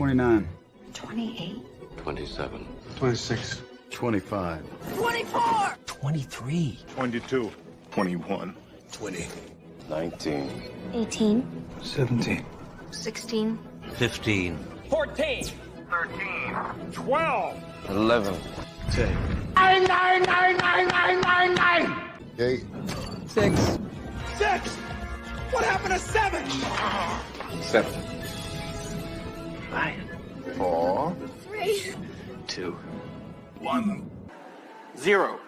29. 28. 27. 26. 25. 24! 23. 22. 21. 20. 19. 18. 17. 16. 15. 14. 13. 12. 11. 10. 8. 6. 6. What happened to 7? 7. 5. 4. 3. 2. 1. 0.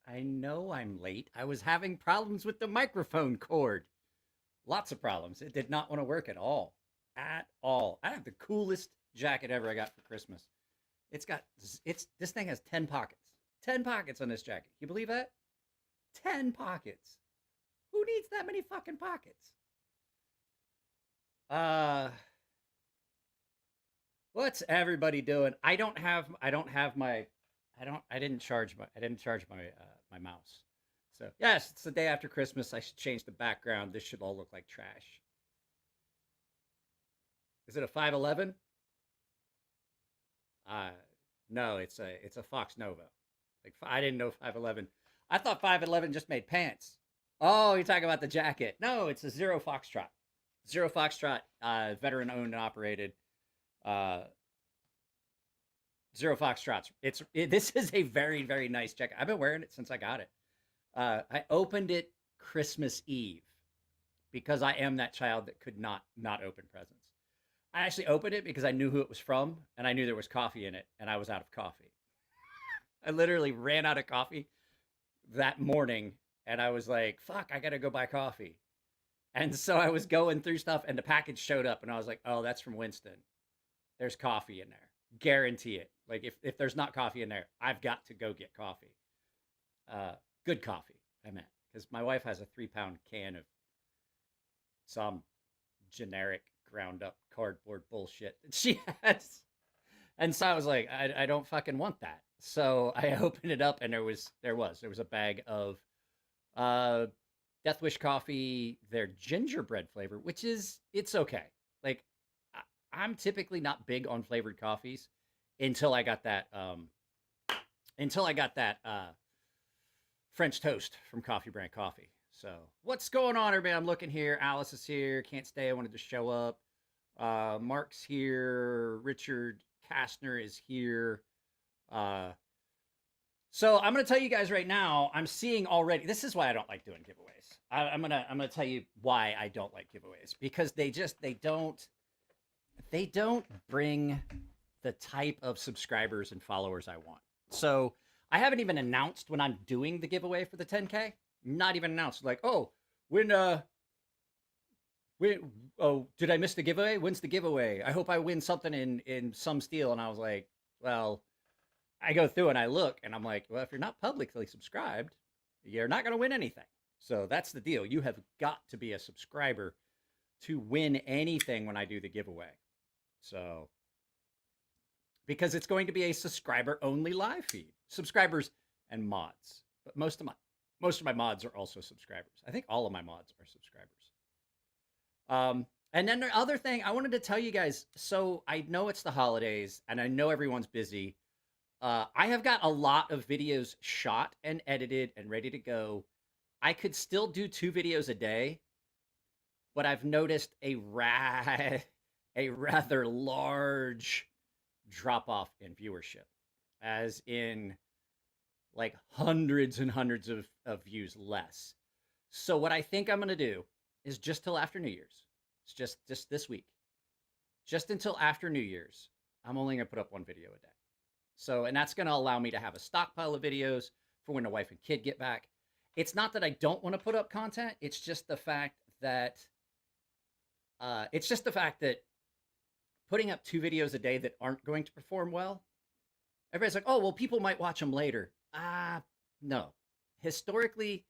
I know I'm late. I was having problems with the microphone cord. Lots of problems. It did not want to work at all. At all. I have the coolest jacket ever I got for Christmas. This thing has 10 pockets. 10 pockets on this jacket. You believe that? 10 pockets. Who needs that many fucking pockets? What's everybody doing? I didn't charge my mouse. So yes, it's the day after Christmas. I should change the background. This should all look like trash. Is it a 511? No, it's a Fox Nova. Like, I didn't know 511. I thought 511 just made pants. Oh, you're talking about the jacket. No, it's a Zero Foxtrot. Zero Foxtrot, veteran owned and operated. Zero Foxtrots. This is a very, very nice jacket. I've been wearing it since I got it. I opened it Christmas Eve because I am that child that could not open presents. I actually opened it because I knew who it was from, and I knew there was coffee in it, and I was out of coffee. I literally ran out of coffee that morning, and I was like, fuck, I gotta go buy coffee. And so I was going through stuff, and the package showed up, and I was like, oh, that's from Winston. There's coffee in there. Guarantee it. Like, if there's not coffee in there, I've got to go get coffee. Good coffee, I meant. Because my wife has a 3-pound can of some generic ground-up cardboard bullshit that she has. And so I was like, I don't fucking want that. So I opened it up, and there was a bag of Death Wish coffee, their gingerbread flavor, which it's okay. Like, I'm typically not big on flavored coffees until I got that French toast from Coffee Brand Coffee. So what's going on, everybody? I'm looking here. Alice is here. Can't stay. I wanted to show up. Mark's here. Richard Kastner is here. So I'm going to tell you guys right now, I'm seeing already, this is why I don't like doing giveaways. I'm going to tell you why I don't like giveaways, because they don't bring the type of subscribers and followers I want. So I haven't even announced when I'm doing the giveaway for the 10K. Not even announced. Like, oh, did I miss the giveaway? When's the giveaway? I hope I win something in some steel. And I was like, well, I go through and I look and I'm like, well, if you're not publicly subscribed, you're not going to win anything. So that's the deal. You have got to be a subscriber to win anything when I do the giveaway. So, because it's going to be a subscriber only live feed, subscribers and mods, but most of my mods are also subscribers. I think all of my mods are subscribers. And then the other thing I wanted to tell you guys, so I know it's the holidays and I know everyone's busy. I have got a lot of videos shot and edited and ready to go. I could still do 2 videos a day, but I've noticed a rather large drop-off in viewership, as in like hundreds and hundreds of views less. So what I think I'm going to do is just till after New Year's. It's just this week. Just until after New Year's, I'm only going to put up 1 video a day. So, and that's going to allow me to have a stockpile of videos for when the wife and kid get back. It's not that I don't want to put up content. It's just the fact that putting up 2 videos a day that aren't going to perform well, everybody's like, oh, well, people might watch them later. No. Historically,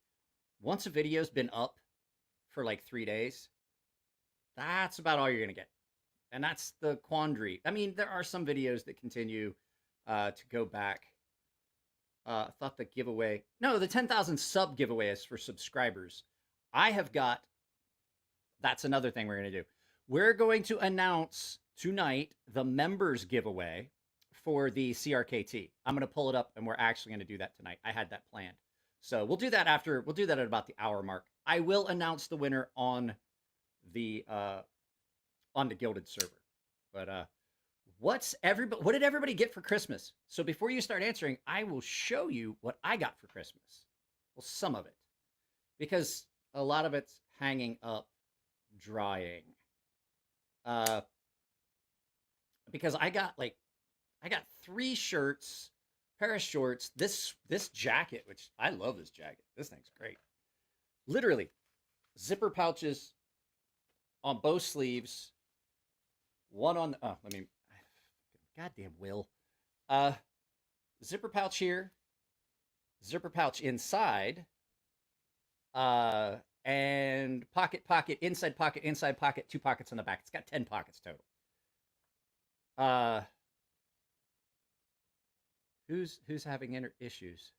once a video's been up for like 3 days, that's about all you're going to get. And that's the quandary. I mean, there are some videos that continue to go back. I thought the giveaway, no, the 10,000 sub giveaway is for subscribers. I have got that's another thing we're going to do. We're going to announce tonight the members giveaway for the CRKT. I'm going to pull it up, and we're actually going to do that tonight. I had that planned. So we'll do that after. We'll do that at about the hour mark. I will announce the winner on the Gilded server. But what did everybody get for Christmas? So before you start answering, I will show you what I got for Christmas. Well, some of it, because a lot of it's hanging up, drying. Because I got 3 shirts, pair of shorts, this jacket, which I love this jacket. This thing's great. Literally, zipper pouches on both sleeves. One on the, goddamn Will. Zipper pouch here, zipper pouch inside, and pocket, inside pocket, 2 pockets on the back. It's got 10 pockets total. Who's having issues?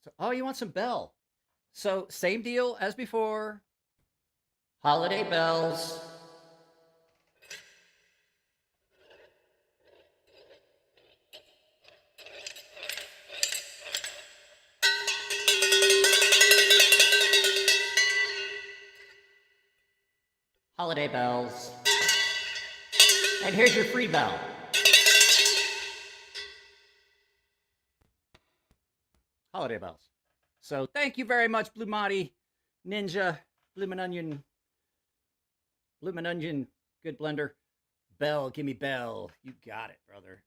So, oh, you want some bell? So same deal as before. Holiday bells. Holiday bells. And here's your free bell. Holiday bells. So thank you very much, Blue Marty, Ninja, Bloomin' Onion, good blender. Bell, give me bell. You got it, brother.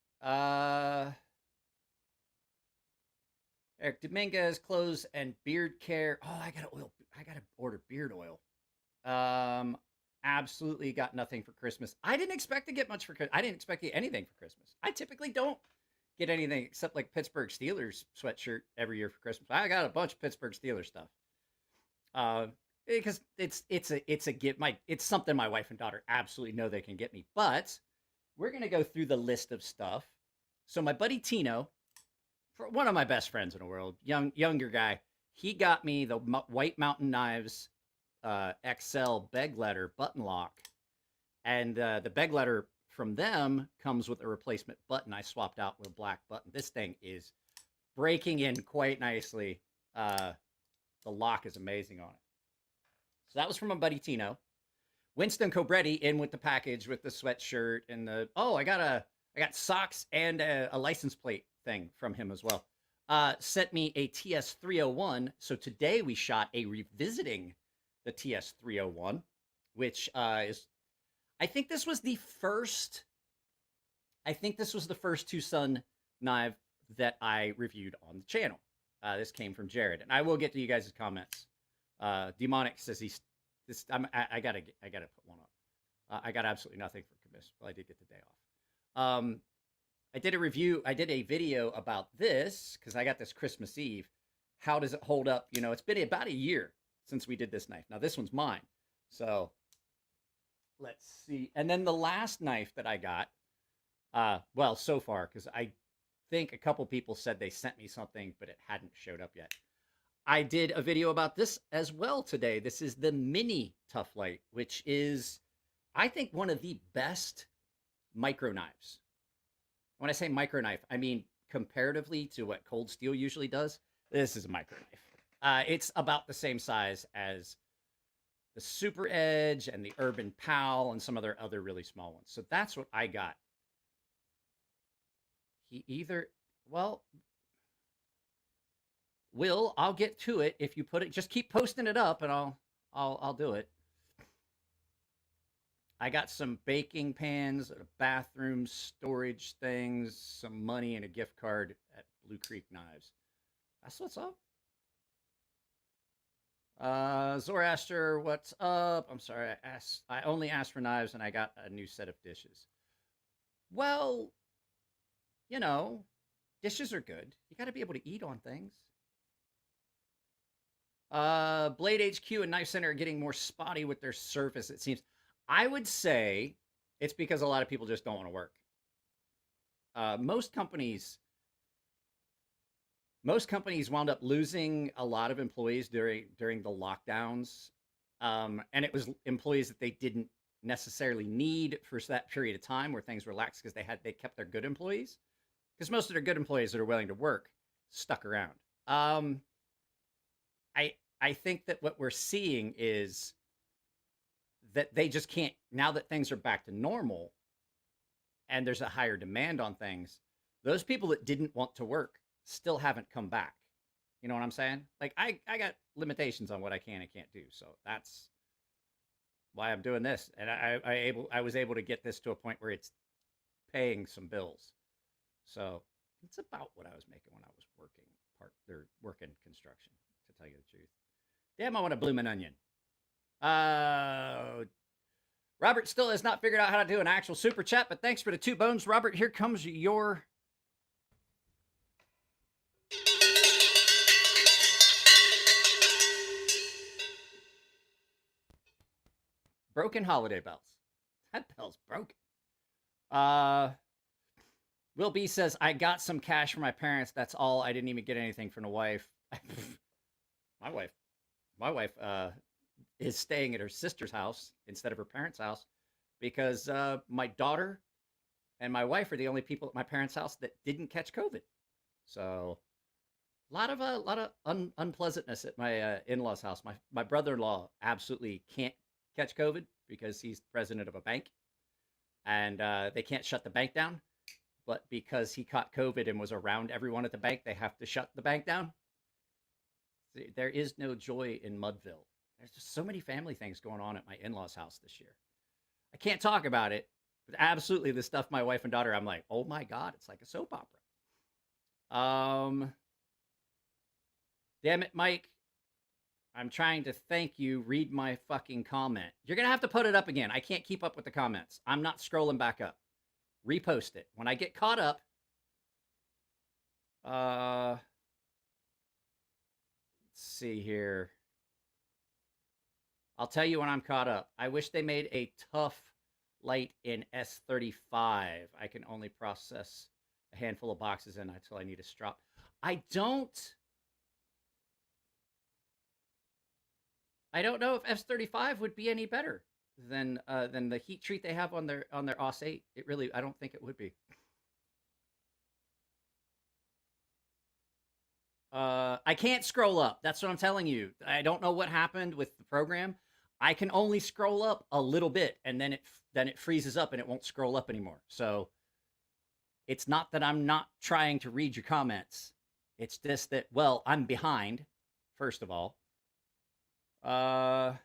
Eric Dominguez, clothes and beard care. Oh, I gotta order beard oil. Absolutely got nothing for Christmas. I didn't expect to get much for Christmas. I didn't expect to get anything for Christmas. I typically don't get anything except like Pittsburgh Steelers sweatshirt every year for Christmas. I got a bunch of Pittsburgh Steelers stuff. Because it's a gift. It's something my wife and daughter absolutely know they can get me. But we're gonna go through the list of stuff. So my buddy Tino, for one of my best friends in the world, younger guy, he got me the White Mountain Knives XL beg letter button lock, and the beg letter from them comes with a replacement button I swapped out with a black button. This thing is breaking in quite nicely. The lock is amazing on it. So that was from my buddy Tino. Winston Cobretti in with the package with the sweatshirt and I got socks and a license plate thing from him as well. Sent me a TS301. So today we shot a revisiting the TS301, which is, I think this was the first Tucson knife that I reviewed on the channel. This came from Jared, and I will get to you guys' comments. Demonic says I gotta put one up. I got absolutely nothing for commission. Well, I did get the day off. I did a video about this because I got this Christmas Eve. How does it hold up? You know, it's been about a year since we did this knife. Now this one's mine. So let's see. And then the last knife that I got, well, so far, because I think a couple people said they sent me something, but it hadn't showed up yet. I did a video about this as well today. This is the Mini Tough Light, which is, I think, one of the best micro knives. When I say micro knife, I mean comparatively to what Cold Steel usually does, this is a micro knife. It's about the same size as the Super Edge and the Urban Pal and some of their other really small ones. So that's what I got. Will, I'll get to it if you put it. Just keep posting it up, and I'll do it. I got some baking pans, bathroom storage things, some money, and a gift card at Blue Creek Knives. That's what's up. Zoroaster, what's up? I'm sorry, I only asked for knives, and I got a new set of dishes. Well, you know, dishes are good. You got to be able to eat on things. Blade HQ and Knife Center are getting more spotty with their surface, it seems. I would say it's because a lot of people just don't want to work. Most companies wound up losing a lot of employees during the lockdowns And it was employees that they didn't necessarily need for that period of time where things relaxed because they kept their good employees, because most of their good employees that are willing to work stuck around. I think that what we're seeing is that they just can't, now that things are back to normal and there's a higher demand on things, those people that didn't want to work still haven't come back. You know what I'm saying? Like I got limitations on what I can and can't do. So that's why I'm doing this. And I was able to get this to a point where it's paying some bills. So it's about what I was making when I was working construction, to tell you the truth. Damn, I want to bloom an onion. Robert still has not figured out how to do an actual super chat, but thanks for the 2 bones, Robert. Here comes your broken holiday bells. That bell's broken. Will B says, I got some cash from my parents. That's all. I didn't even get anything from the wife. My wife is staying at her sister's house instead of her parents' house because my daughter and my wife are the only people at my parents' house that didn't catch COVID. So a lot of unpleasantness at my in-laws' house. My brother-in-law absolutely can't catch COVID because he's president of a bank, and they can't shut the bank down. But because he caught COVID and was around everyone at the bank, they have to shut the bank down. There is no joy in Mudville. There's just so many family things going on at my in-laws' house this year. I can't talk about it, but absolutely the stuff my wife and daughter, I'm like, oh my God, it's like a soap opera. Damn it, Mike. I'm trying to thank you. Read my fucking comment. You're going to have to put it up again. I can't keep up with the comments. I'm not scrolling back up. Repost it. When I get caught up, let's see here. I'll tell you when I'm caught up. I wish they made a tough light in S35. I can only process a handful of boxes in until I need a strop. I don't know if S35 would be any better than the heat treat they have on their OS 8. It really, I don't think it would be. I can't scroll up. That's what I'm telling you. I don't know what happened with the program. I can only scroll up a little bit, and then it freezes up and it won't scroll up anymore. So it's not that I'm not trying to read your comments. It's just that, well, I'm behind, first of all. Got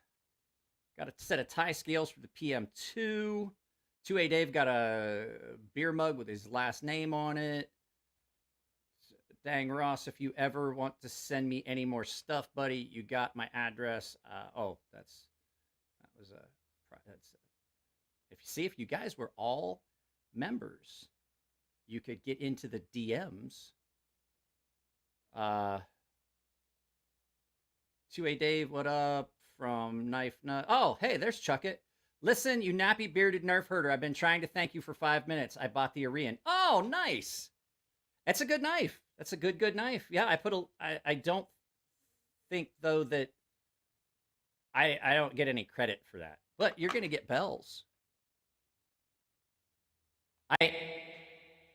a set of tie scales for the PM2. 2A Dave got a beer mug with his last name on it. Dang, Ross, if you ever want to send me any more stuff, buddy, you got my address. If you guys were all members, you could get into the DMs. 2A Dave, what up? From Knife Nut. Oh, hey, there's Chuck It. Listen, you nappy bearded nerf herder. I've been trying to thank you for 5 minutes. I bought the Arian. Oh, nice. That's a good knife. That's a good knife. Yeah, I don't think though that I don't get any credit for that. But you're gonna get bells. I'm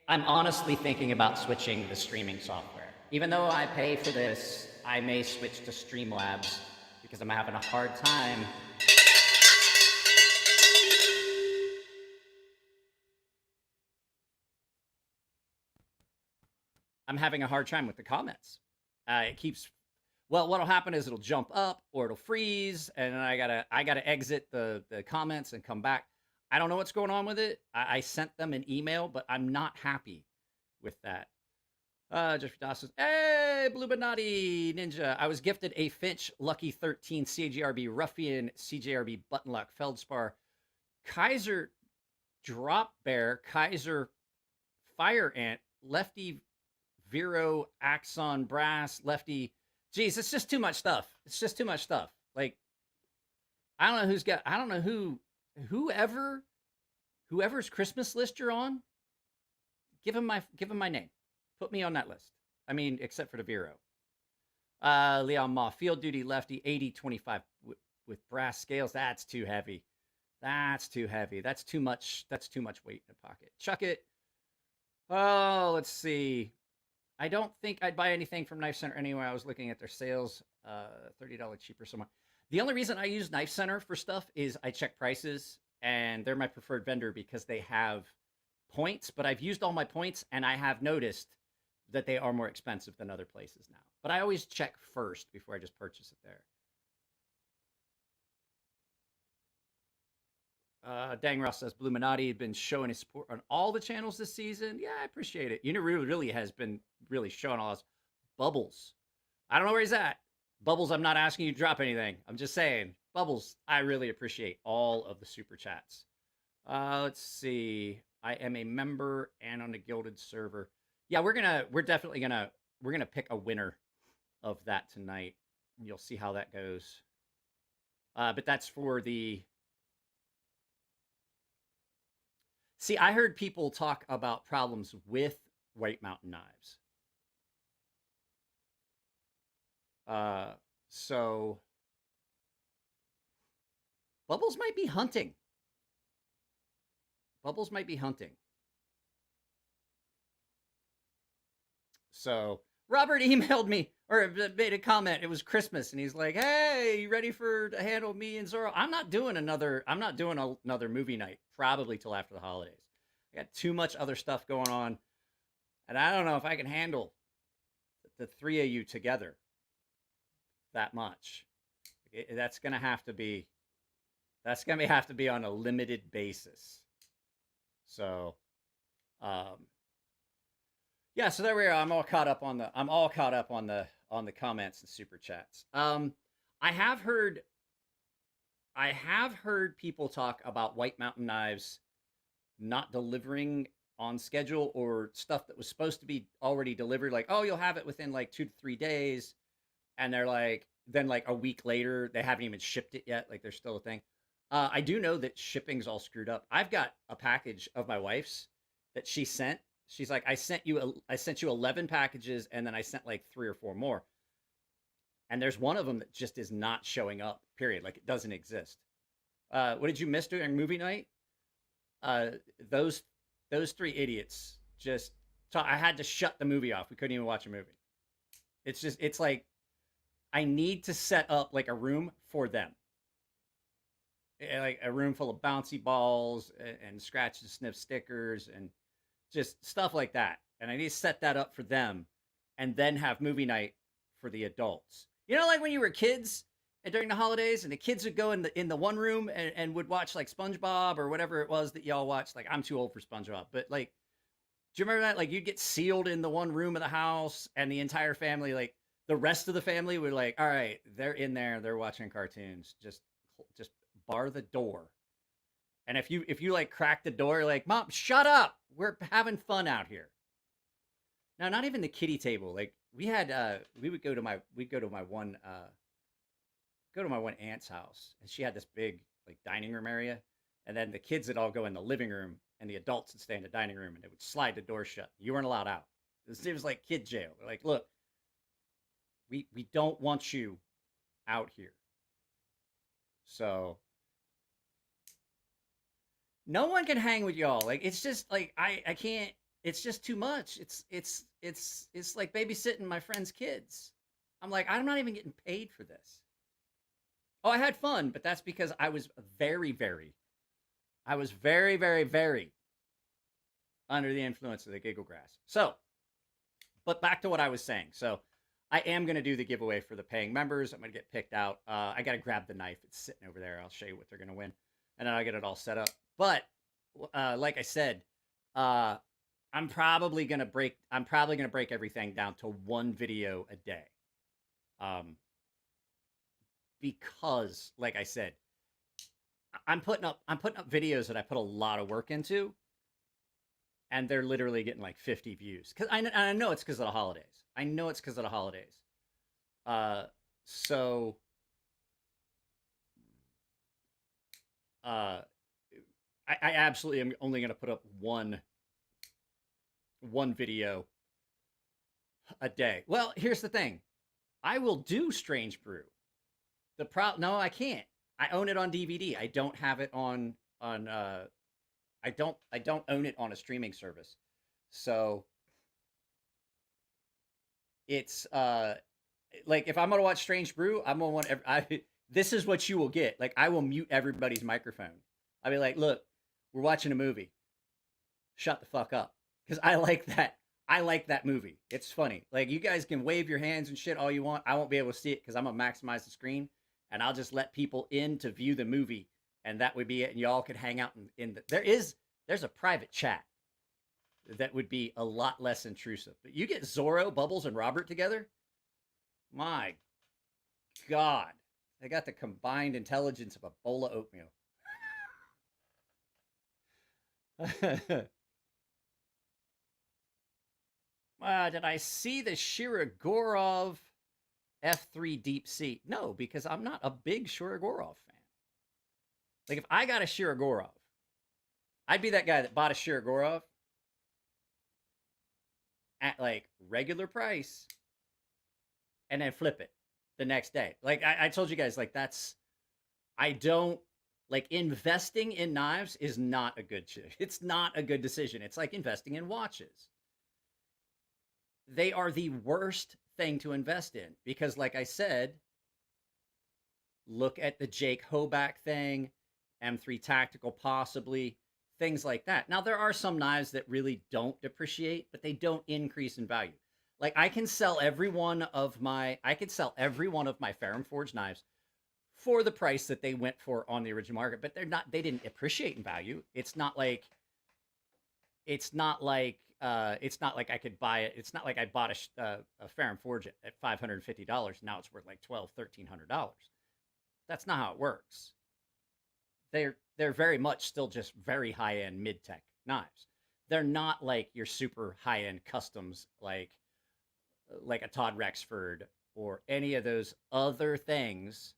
honestly thinking about switching the streaming software. Even though I pay for this, I may switch to Streamlabs because I'm having a hard time. I'm having a hard time with the comments. It keeps, well, what'll happen is it'll jump up or it'll freeze, and then I gotta exit the comments and come back. I don't know what's going on with it. I sent them an email, but I'm not happy with that. Jeffrey Dawson says, hey, Blue Banati Ninja. I was gifted a Finch Lucky 13 CJRB Ruffian CJRB Button Lock Feldspar Kaiser Drop Bear Kaiser Fire Ant Lefty Vero Axon Brass Lefty. Geez, it's just too much stuff. It's just too much stuff. Like, I don't know whoever's Christmas list you're on, give him my name. Put me on that list. I mean, except for the Vero. Leon Ma, Field Duty Lefty, 8025 with brass scales. That's too heavy. That's too heavy. That's too much. That's too much weight in a pocket. Chuck it. Oh, let's see. I don't think I'd buy anything from Knife Center anyway. I was looking at their sales, $30 cheaper somewhere. The only reason I use Knife Center for stuff is I check prices, and they're my preferred vendor because they have points. But I've used all my points, and I have noticed that they are more expensive than other places now. But I always check first before I just purchase it there. Dang Ross says Bluminati had been showing his support on all the channels this season. Yeah, I appreciate it. You know, really has been really showing all us. Bubbles, I don't know where he's at. Bubbles, I'm not asking you to drop anything. I'm just saying, Bubbles, I really appreciate all of the super chats. Let's see. I am a member and on the Gilded server. Yeah, we're definitely gonna pick a winner of that tonight. You'll see how that goes. But that's for the. See, I heard people talk about problems with White Mountain knives. So Bubbles might be hunting. Bubbles might be hunting. So Robert emailed me or made a comment. It was Christmas, and he's like, "Hey, you ready to handle me and Zoro?" I'm not doing another movie night probably till after the holidays. I got too much other stuff going on, and I don't know if I can handle the three of you together that much. That's gonna have to be on a limited basis. So, yeah. So there we are. I'm all caught up on the comments and super chats. I have heard people talk about White Mountain knives not delivering on schedule, or stuff that was supposed to be already delivered. Like, oh, you'll have it within like 2 to 3 days. And they're like, then like a week later, they haven't even shipped it yet. Like, there's still a thing. I do know that shipping's all screwed up. I've got a package of my wife's that she sent. She's like, I sent you 11 packages, and then I sent like 3 or 4 more. And there's one of them that just is not showing up, period. Like, it doesn't exist. What did you miss during movie night? Those 3 idiots just, I had to shut the movie off. We couldn't even watch a movie. It's like, I need to set up like a room for them. Like a room full of bouncy balls and scratch and sniff stickers and just stuff like that. And I need to set that up for them, and then have movie night for the adults. You know, like when you were kids and during the holidays, and the kids would go in the one room and would watch like SpongeBob or whatever it was that y'all watched. Like, I'm too old for SpongeBob, but like, do you remember that? Like, you'd get sealed in the one room of the house, and the entire family, like the rest of the family, would like, all right, they're in there, they're watching cartoons. Just bar the door. And if you like crack the door, you're like, Mom, shut up. We're having fun out here. Now, not even the kiddie table. Like, we had we'd go to my one aunt's house, and she had this big like dining room area, and then the kids would all go in the living room, and the adults would stay in the dining room, and they would slide the door shut. You weren't allowed out. It was like kid jail. They're like, look, we don't want you out here. So no one can hang with y'all. Like, it's just like, I can't. It's just too much. It's like babysitting my friend's kids. I'm like, I'm not even getting paid for this. Oh, I had fun, but that's because I was very, very under the influence of the giggle grass. So, but back to what I was saying. So, I am going to do the giveaway for the paying members. I'm going to get picked out. I got to grab the knife. It's sitting over there. I'll show you what they're going to win, and then I'll get it all set up. But like I said, I'm probably going to break everything down to one video a day. Because, like I said, I'm putting up videos that I put a lot of work into, and they're literally getting like 50 views. Cause I know it's because of the holidays. So I absolutely am only going to put up one video a day. Well, here's the thing. I will do Strange Brew. No, I can't. I own it on DVD. I don't have it on I don't own it on a streaming service. So it's like if I'm gonna watch Strange Brew, I'm gonna want this is what you will get. Like I will mute everybody's microphone. I'll be like, look, we're watching a movie. Shut the fuck up. Because I like that. I like that movie. It's funny. Like you guys can wave your hands and shit all you want. I won't be able to see it because I'm gonna maximize the screen and I'll just let people in to view the movie, and that would be it. And y'all could hang out in the there's a private chat that would be a lot less intrusive. But you get Zorro, Bubbles, and Robert together. My God, they got the combined intelligence of a bowl of oatmeal. Did I see the Shirogorov F3 Deep Sea? No, because I'm not a big Shirogorov fan. Like, if I got a Shirogorov, I'd be that guy that bought a Shirogorov at, like, regular price and then flip it the next day. Like, I told you guys, like, I don't, like, investing in knives is not a good shit. It's not a good decision. It's like investing in watches. They are the worst thing to invest in because, like I said, look at the Jake Hoback thing, M3 Tactical possibly, things like that. Now, there are some knives that really don't depreciate, but they don't increase in value. Like, I can sell every one of my Ferrum Forge knives for the price that they went for on the original market, but they didn't appreciate in value. It's not like I could buy it. It's not like I bought a Ferrum Forge at $550. Now it's worth like $1,200, $1,300. That's not how it works. They're very much still just very high-end mid-tech knives. They're not like your super high-end customs like a Todd Rexford or any of those other things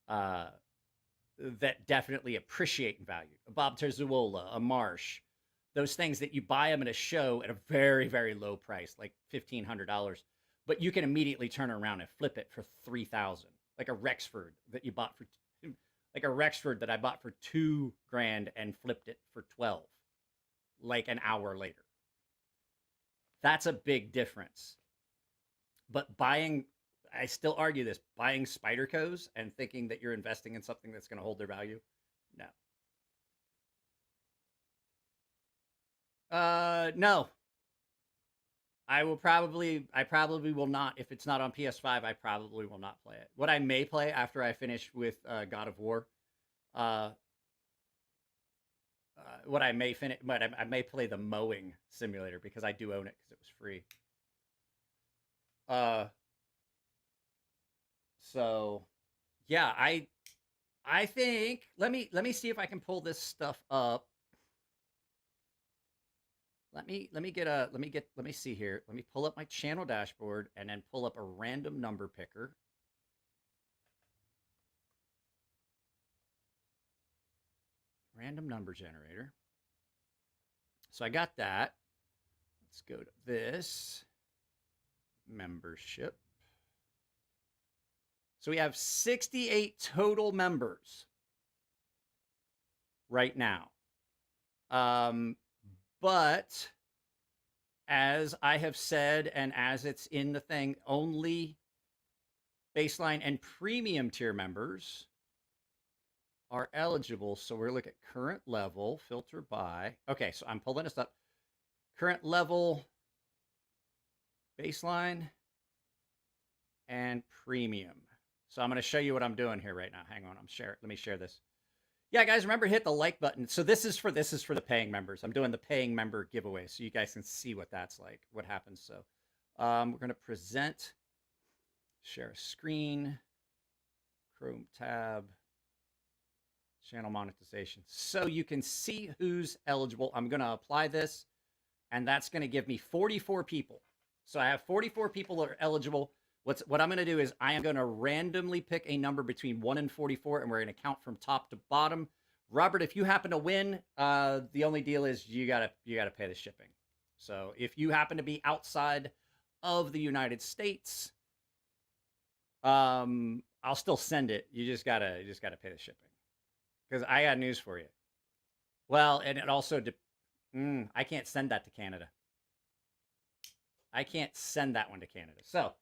that definitely appreciate in value. A Bob Terzuola, a Marsh, those things that you buy them at a show at a very, very low price, like $1,500, but you can immediately turn around and flip it for $3,000. Like a Rexford that you bought for, like a Rexford that I bought for $2,000 and flipped it for 12, like an hour later. That's a big difference. But I still argue this, buying Spydercos and thinking that you're investing in something that's going to hold their value, no. No. I probably will not. If it's not on PS5, I probably will not play it. What I may play after I finish with God of War, what I may finish, but I may play the mowing simulator because I do own it because it was free. So yeah, I think let me see if I can pull this stuff up. Let me see here. Let me pull up my channel dashboard and then pull up a random number picker. Random number generator. So I got that. Let's go to this. Membership. So we have 68 total members right now. But as I have said, and as it's in the thing, only baseline and premium tier members are eligible. So we're looking at current level, filter by. Okay, so I'm pulling this up. Current level, baseline, and premium. So I'm going to show you what I'm doing here right now. Hang on, let me share this. Yeah, guys, remember hit the like button. So this is for the paying members. I'm doing the paying member giveaway, so you guys can see what that's like, what happens. So we're going to present, share a screen, Chrome tab, channel monetization. So you can see who's eligible. I'm going to apply this, and that's going to give me 44 people. So I have 44 people that are eligible. What I'm going to do is I am going to randomly pick a number between 1 and 44, and we're going to count from top to bottom. Robert, if you happen to win, the only deal is you gotta pay the shipping. So if you happen to be outside of the United States, I'll still send it. You just gotta pay the shipping. Because I got news for you. Well, and it also I can't send that to Canada. I can't send that one to Canada. So,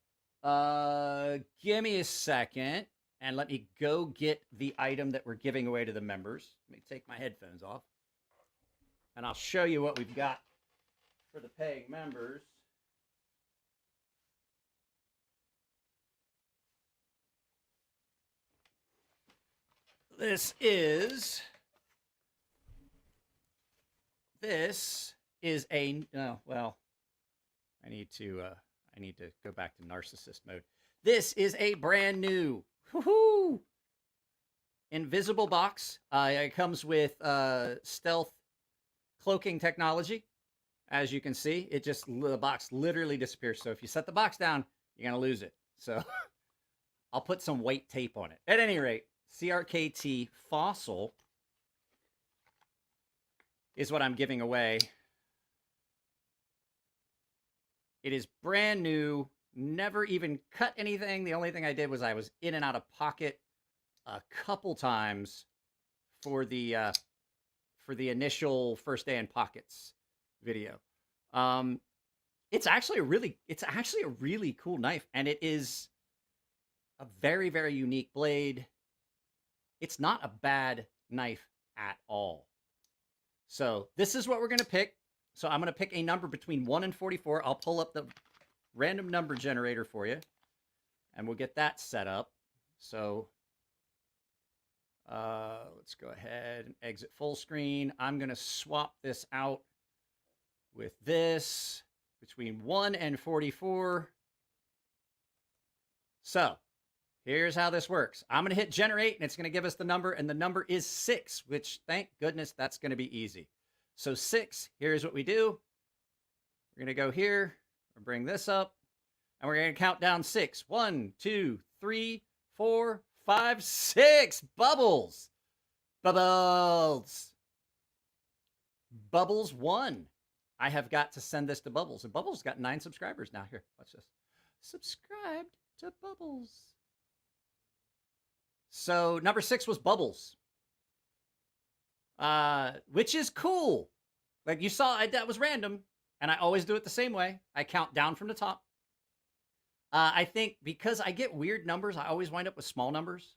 give me a second and let me go get the item that we're giving away to the members. Let me take my headphones off. And I'll show you what we've got for the paying members. This is a well, I need to go back to narcissist mode. This is a brand new invisible box. It comes with stealth cloaking technology. As you can see, the box literally disappears. So if you set the box down, you're gonna lose it. So I'll put some weight tape on it. At any rate, CRKT Fossil is what I'm giving away. It is brand new, never even cut anything. The only thing I did was I was in and out of pocket a couple times for the initial first day in pockets video. It's actually a really cool knife, and it is a very, very unique blade. It's not a bad knife at all. So this is what we're going to pick. So I'm going to pick a number between 1 and 44. I'll pull up the random number generator for you, and we'll get that set up. So let's go ahead and exit full screen. I'm going to swap this out with this between 1 and 44. So here's how this works. I'm going to hit generate, and it's going to give us the number, and the number is 6, which, thank goodness, that's going to be easy. So 6, here's what we do. We're going to go here, we'll bring this up, and we're going to count down 6. 1, 2, 3, 4, 5, 6. Bubbles. Bubbles. Bubbles 1. I have got to send this to Bubbles, and Bubbles got 9 subscribers now. Here, watch this. Subscribed to Bubbles. So number 6 was Bubbles, which is cool. Like you saw, that was random, and I always do it the same way. I count down from the top. I think because I get weird numbers, I always wind up with small numbers.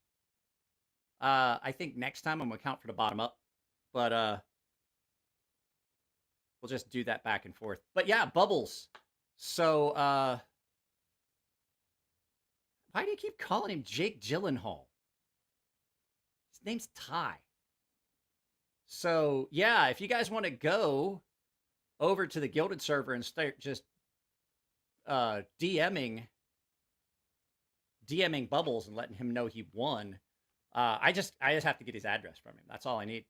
I think next time I'm going to count for the bottom up, but we'll just do that back and forth. But yeah, Bubbles. So why do you keep calling him Jake Gyllenhaal? His name's Ty. So, yeah, if you guys want to go over to the Gilded server and start just DMing Bubbles and letting him know he won, I just have to get his address from him. That's all I need.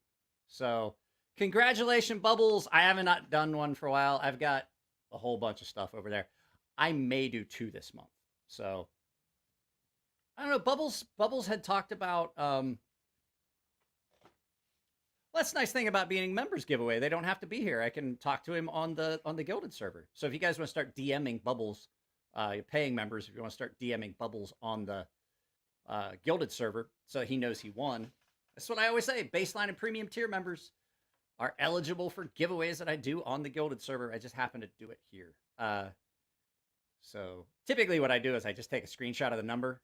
So, congratulations, Bubbles. I haven't not done one for a while. I've got a whole bunch of stuff over there. I may do 2 this month. So, I don't know. Bubbles had talked about... that's the nice thing about being members giveaway. They don't have to be here. I can talk to him on the Gilded server. So if you guys want to start DMing Bubbles, you're paying members, if you want to start DMing Bubbles on the Gilded server so he knows he won, that's what I always say. Baseline and premium tier members are eligible for giveaways that I do on the Gilded server. I just happen to do it here. So typically what I do is I just take a screenshot of the number,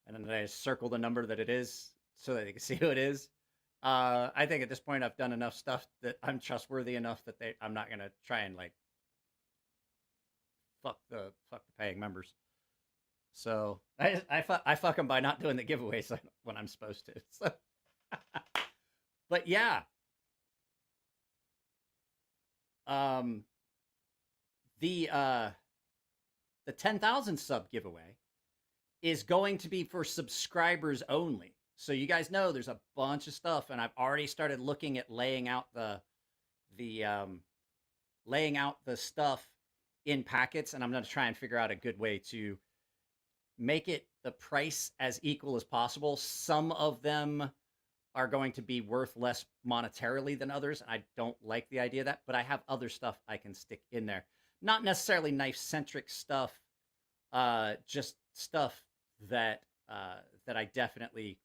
and then I just circle the number that it is so that they can see who it is. I think at this point I've done enough stuff that I'm trustworthy enough that I'm not gonna try and like fuck the paying members. So I fuck them by not doing the giveaways when I'm supposed to. So, but yeah, the 10,000 sub giveaway is going to be for subscribers only. So you guys know there's a bunch of stuff, and I've already started looking at laying out the stuff in packets, and I'm going to try and figure out a good way to make it the price as equal as possible. Some of them are going to be worth less monetarily than others, and I don't like the idea of that, but I have other stuff I can stick in there. Not necessarily knife-centric stuff, just stuff that that I definitely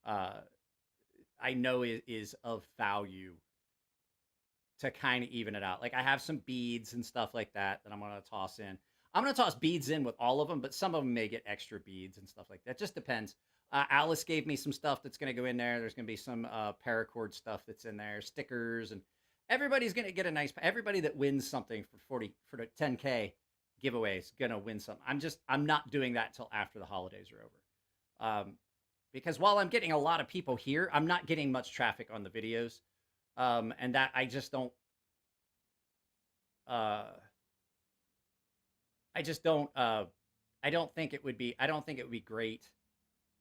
I know is of value to kind of even it out. Like I have some beads and stuff like that I'm gonna toss in. I'm gonna toss beads in with all of them, but some of them may get extra beads and stuff like that. Just depends. Alice gave me some stuff that's gonna go in there. There's gonna be some paracord stuff that's in there, stickers, and everybody's gonna get a nice. Everybody that wins something for the 10K giveaway is gonna win something. I'm not doing that until after the holidays are over. Because while I'm getting a lot of people here, I'm not getting much traffic on the videos. And that I just don't, I don't think it would be great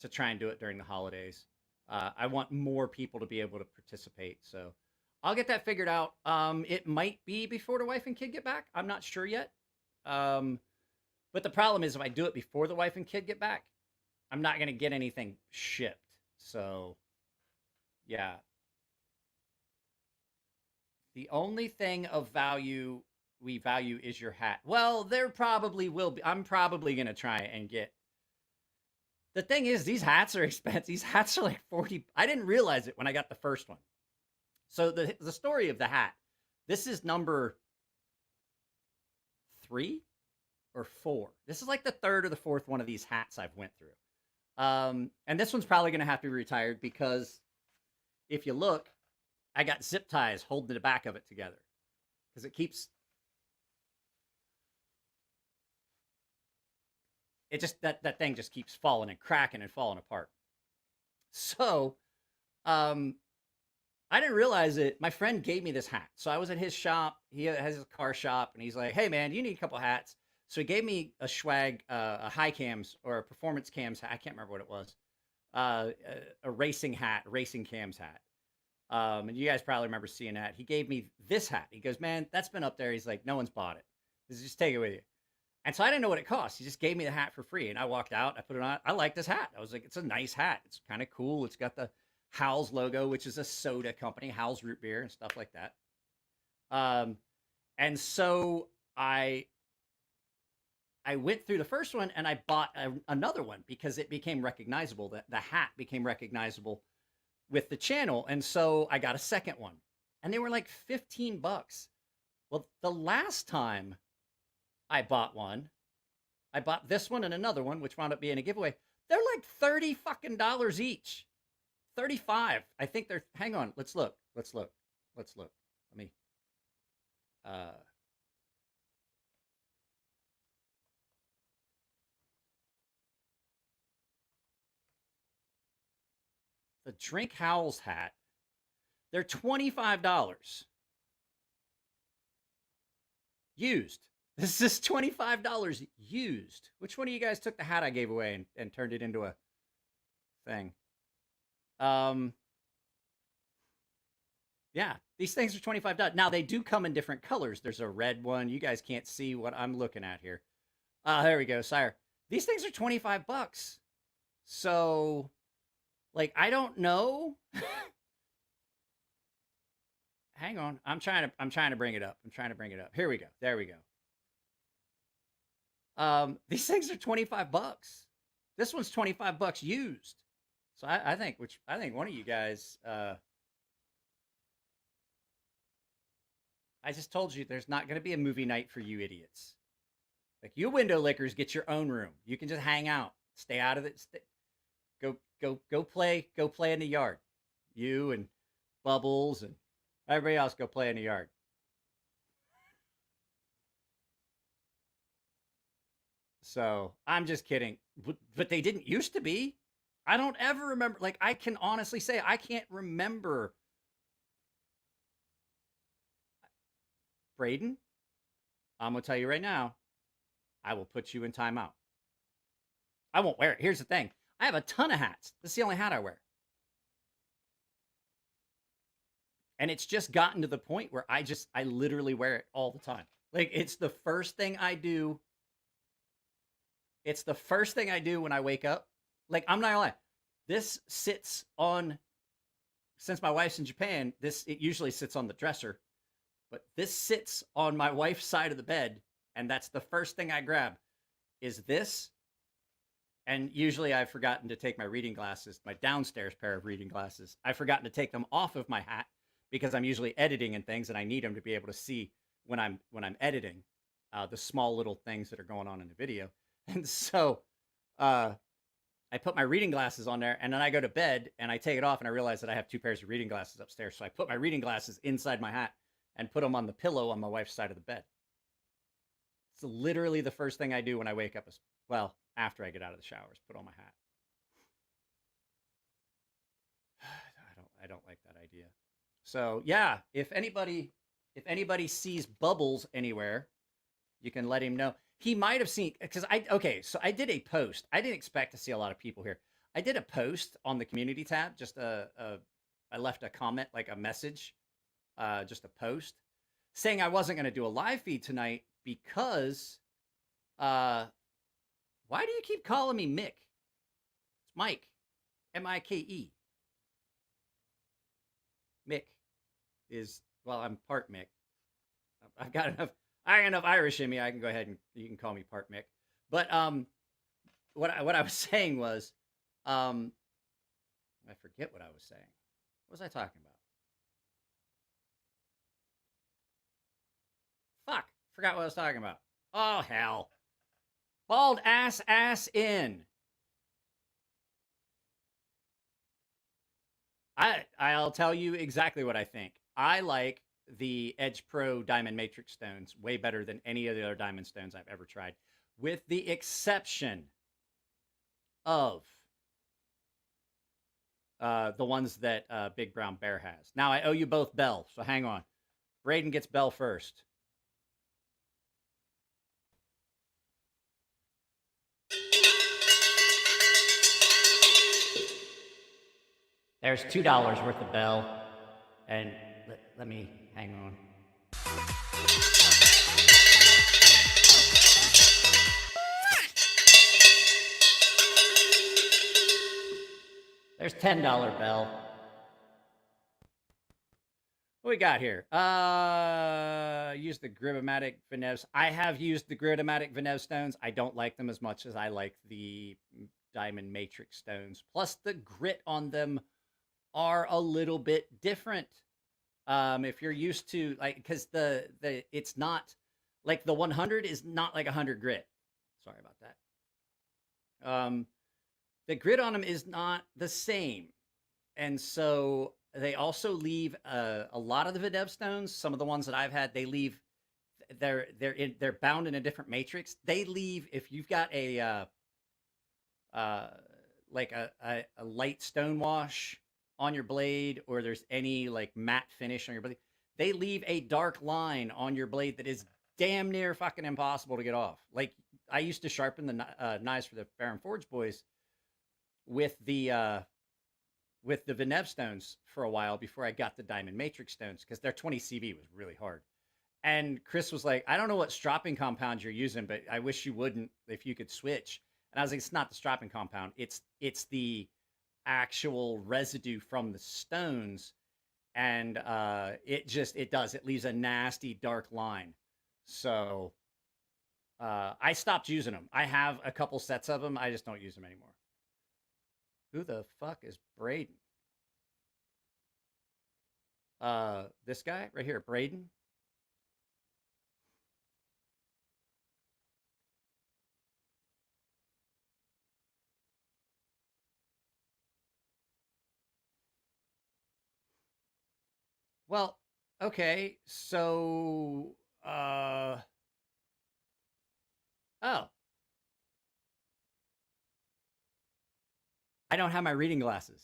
to try and do it during the holidays. I want more people to be able to participate. So I'll get that figured out. It might be before the wife and kid get back. I'm not sure yet. But the problem is if I do it before the wife and kid get back, I'm not going to get anything shipped. So yeah. The only thing of value we value is your hat. Well, there probably will be. I'm probably going to try and get. The thing is, these hats are expensive. These hats are like 40. I didn't realize it when I got the first one. So the story of the hat. This is number 3 or 4. This is like the 3rd or the 4th one of these hats I've went through. And this one's probably going to have to be retired because if you look, I got zip ties holding the back of it together because it keeps. It just that thing just keeps falling and cracking and falling apart. So, I didn't realize it. My friend gave me this hat. So I was at his shop. He has a car shop, and he's like, "Hey man, you need a couple hats." So he gave me a swag, a high cams or a performance cams hat. I can't remember what it was. A racing hat, racing cams hat. And you guys probably remember seeing that. He gave me this hat. He goes, "Man, that's been up there." He's like, "No one's bought it. Just take it with you." And so I didn't know what it cost. He just gave me the hat for free. And I walked out. I put it on. I like this hat. I was like, it's a nice hat. It's kind of cool. It's got the Howell's logo, which is a soda company, Howell's root beer and stuff like that. And so I went through the first one and I bought another one because it became recognizable. The hat became recognizable with the channel. And so I got a second one and they were like $15. Well, the last time I bought one, I bought this one and another one, which wound up being a giveaway. They're like $30 fucking each. 35. I think they're, hang on. Let's look. Let me, the Drink Howell's hat, they're $25. Used. This is $25 used. Which one of you guys took the hat I gave away and turned it into a thing? Yeah, these things are $25. Now, they do come in different colors. There's a red one. You guys can't see what I'm looking at here. There we go, sire. These things are $25. So, like, I don't know. Hang on. I'm trying to bring it up. Here we go. There we go. These things are $25. This one's $25 used. So I think one of you guys, I just told you there's not going to be a movie night for you idiots. Like, you window lickers get your own room. You can just hang out, stay out of it. Go play in the yard. You and Bubbles and everybody else go play in the yard. So I'm just kidding, but they didn't used to be. I don't ever remember. Like, I can honestly say I can't remember. Braden, I'm going to tell you right now, I will put you in timeout. I won't wear it. Here's the thing. I have a ton of hats. This is the only hat I wear. And it's just gotten to the point where I literally wear it all the time. Like, it's the first thing I do. It's the first thing I do when I wake up. Like, I'm not gonna lie. This sits on, since my wife's in Japan, it usually sits on the dresser. But this sits on my wife's side of the bed, and that's the first thing I grab is this And usually I've forgotten to take my reading glasses, my downstairs pair of reading glasses. I've forgotten to take them off of my hat because I'm usually editing and things, and I need them to be able to see when I'm editing the small little things that are going on in the video. And so I put my reading glasses on there, and then I go to bed and I take it off, and I realize that I have 2 pairs of reading glasses upstairs. So I put my reading glasses inside my hat and put them on the pillow on my wife's side of the bed. It's literally the first thing I do when I wake up. Well, after I get out of the showers, put on my hat. I don't like that idea. So yeah, if anybody sees Bubbles anywhere, you can let him know. He might have seen, because so I did a post. I didn't expect to see a lot of people here. I did a post on the community tab, just I left a comment, like a message, just a post, saying I wasn't going to do a live feed tonight because, why do you keep calling me Mick? It's Mike, M-I-K-E. Mick is, well, I'm part Mick. I've got enough Irish in me. I can go ahead and you can call me part Mick. But what I was saying was, I forget what I was saying. What was I talking about? Fuck, forgot what I was talking about. Oh hell, bald ass in. I'll tell you exactly what I think. I like the Edge Pro Diamond Matrix stones way better than any of the other diamond stones I've ever tried, with the exception of the ones that Big Brown Bear has. Now, I owe you both Bell, so hang on. Braden gets Bell first. There's $2 worth of Bell, and let me hang on. There's $10 Bell. What we got here? Use the Gribomatic Venev. I have used the Gribomatic Venev stones. I don't like them as much as I like the Diamond Matrix stones. Plus, the grit on them are a little bit different. If you're used to, like, because it's not like the 100 is not like 100 grit. Sorry about that. The grit on them is not the same, and so they also leave a lot of the Venev stones. Some of the ones that I've had, they leave they're bound in a different matrix. They leave, if you've got a like a light stone wash on your blade, or there's any like matte finish on your blade, they leave a dark line on your blade that is damn near fucking impossible to get off. Like, I used to sharpen the knives for the Baron Forge boys with the Venev stones for a while before I got the Diamond Matrix stones, because their 20 CV was really hard. And Chris was like, I don't know what stropping compound you're using, but I wish you wouldn't, if you could switch. And I was like, it's not the stropping compound. It's the actual residue from the stones. And it leaves a nasty dark line. So I stopped using them. I have a couple sets of them. I just don't use them anymore. Who the fuck is Braden? This guy right here, Braden. Well, okay, so oh. I don't have my reading glasses.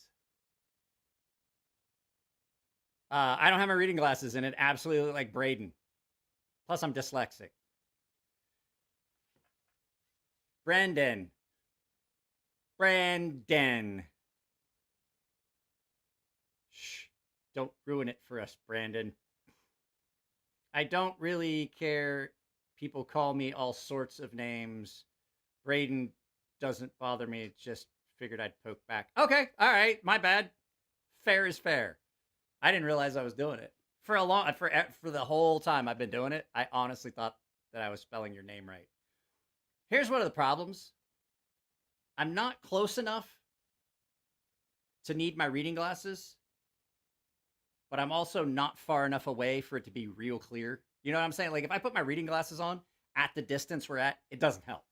I don't have my reading glasses, and it absolutely looked like Braden. Plus, I'm dyslexic. Brandon. Shh. Don't ruin it for us, Brandon. I don't really care. People call me all sorts of names. Braden doesn't bother me. It just figured I'd poke back. Okay, all right, my bad. Fair is fair. I didn't realize I was doing it for the whole time I've been doing it. I honestly thought that I was spelling your name right. Here's one of the problems. I'm not close enough to need my reading glasses, but I'm also not far enough away for it to be real clear. You know what I'm saying? Like if I put my reading glasses on at the distance we're at, it doesn't help.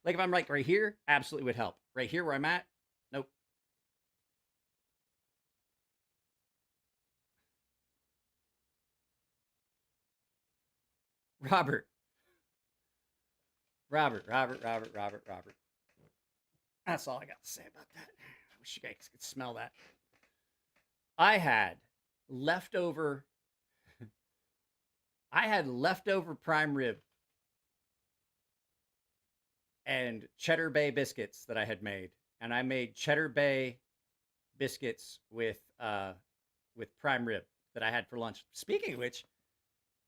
Like if I'm like right here, absolutely would help. Right here where I'm at, nope. Robert. That's all I got to say about that. I wish you guys could smell that. I had leftover prime rib and Cheddar Bay biscuits that I had made, and I made Cheddar Bay biscuits with prime rib that I had for lunch. Speaking of which,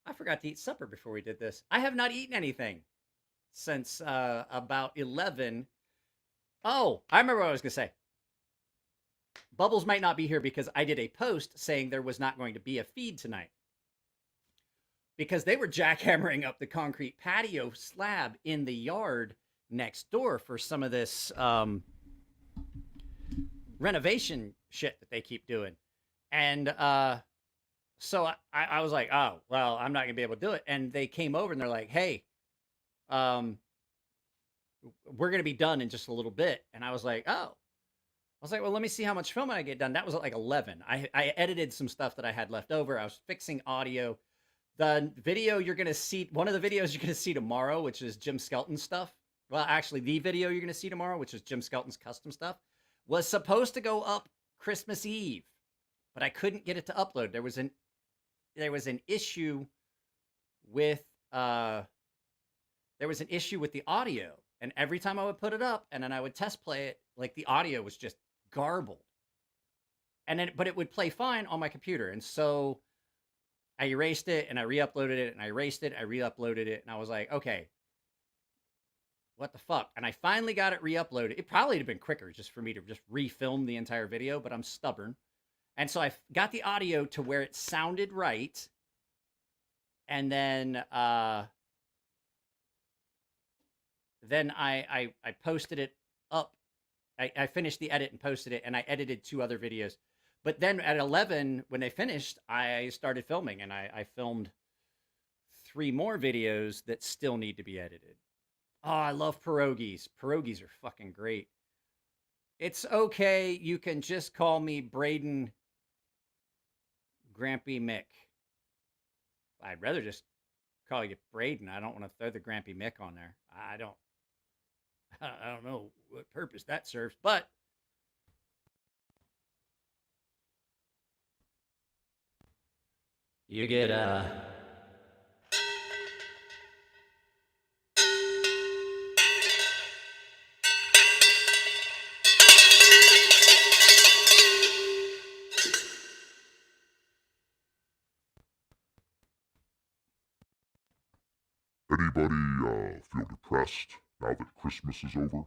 I forgot to eat supper before we did this. I have not eaten anything since about 11. Oh, I remember what I was going to say. Bubbles might not be here because I did a post saying there was not going to be a feed tonight. Because they were jackhammering up the concrete patio slab in the yard next door for some of this renovation shit that they keep doing. And so I was like, oh, well, I'm not going to be able to do it. And they came over and they're like, hey, we're going to be done in just a little bit. And I was like, oh. I was like, well, let me see how much film I get done. That was at like 11. I edited some stuff that I had left over. I was fixing audio. The video you're going to see, one of the videos you're going to see tomorrow, which is Jim Skelton's stuff. Well, actually, the video you're going to see tomorrow, which is Jim Skelton's custom stuff, was supposed to go up Christmas Eve, but I couldn't get it to upload. There was an issue with the audio, and every time I would put it up and then I would test play it, like the audio was just garbled. And then, but it would play fine on my computer, and so I erased it and I re-uploaded it, and I erased it, I re-uploaded it, and I was like, okay, what the fuck? And I finally got it re-uploaded. It probably would have been quicker just for me to just refilm the entire video, but I'm stubborn. And so I got the audio to where it sounded right, and then I posted it up. I finished the edit and posted it, and I edited 2 other videos. But then at 11, when they finished, I started filming, and I filmed 3 more videos that still need to be edited. Oh, I love pierogies. Pierogies are fucking great. It's okay. You can just call me Braden Grampy Mick. I'd rather just call you Braden. I don't want to throw the Grampy Mick on there. I don't know what purpose that serves, but you get Anybody feel depressed now that Christmas is over?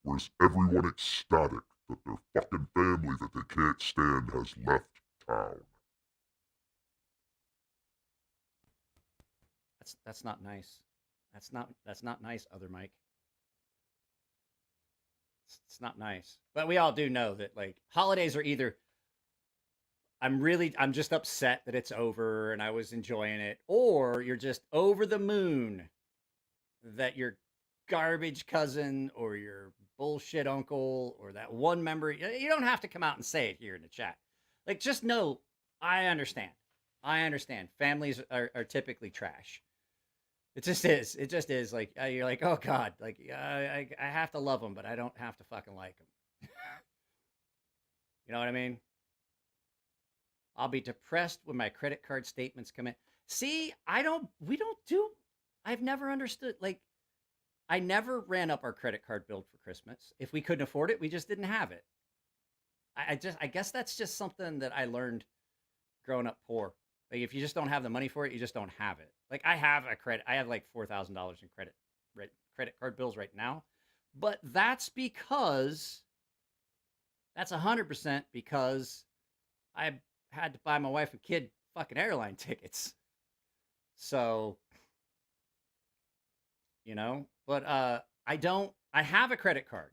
Or is everyone ecstatic that their fucking family that they can't stand has left town? That's not nice. That's not nice, other Mike. It's not nice. But we all do know that like holidays are either I'm just upset that it's over and I was enjoying it, or you're just over the moon that your garbage cousin or your bullshit uncle or that one member, you don't have to come out and say it here in the chat. Like, just know, I understand. Families are typically trash. It just is. It just is. Like, you're like, oh God, like, I have to love them, but I don't have to fucking like them. You know what I mean? I'll be depressed when my credit card statements come in. See, I've never understood. Like, I never ran up our credit card bill for Christmas. If we couldn't afford it, we just didn't have it. I guess that's just something that I learned growing up poor. Like, if you just don't have the money for it, you just don't have it. Like, I have like $4,000 in credit card bills right now. But that's 100% because I had to buy my wife and kid fucking airline tickets. So, you know, but I don't I have a credit card.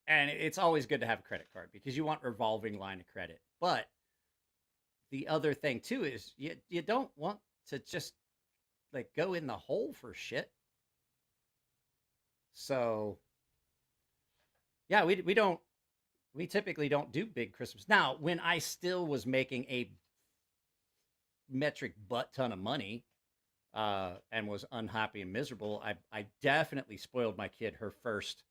And it's always good to have a credit card because you want revolving line of credit. But the other thing too is you don't want to just like go in the hole for shit. So yeah, we typically don't do big Christmas. Now, when I still was making a metric butt ton of money and was unhappy and miserable, I definitely spoiled my kid her first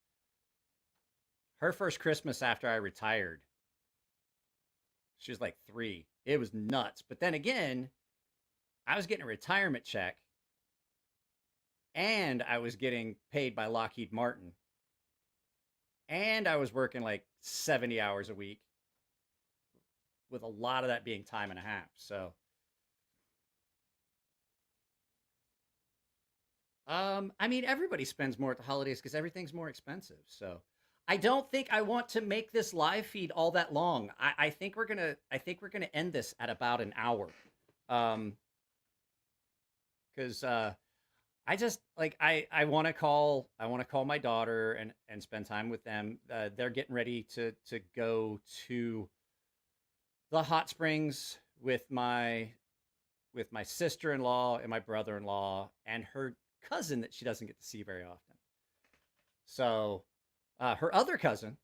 Christmas after I retired. She was like 3. It was nuts. But then again, I was getting a retirement check and I was getting paid by Lockheed Martin. And I was working like 70 hours a week, with a lot of that being time and a half. So, I mean, everybody spends more at the holidays because everything's more expensive. So, I don't think I want to make this live feed all that long. I think we're gonna end this at about an hour, because I just like I want to call my daughter and spend time with them. They're getting ready to go to the hot springs with my sister-in-law and my brother-in-law and her cousin that she doesn't get to see very often. So. Her other cousin,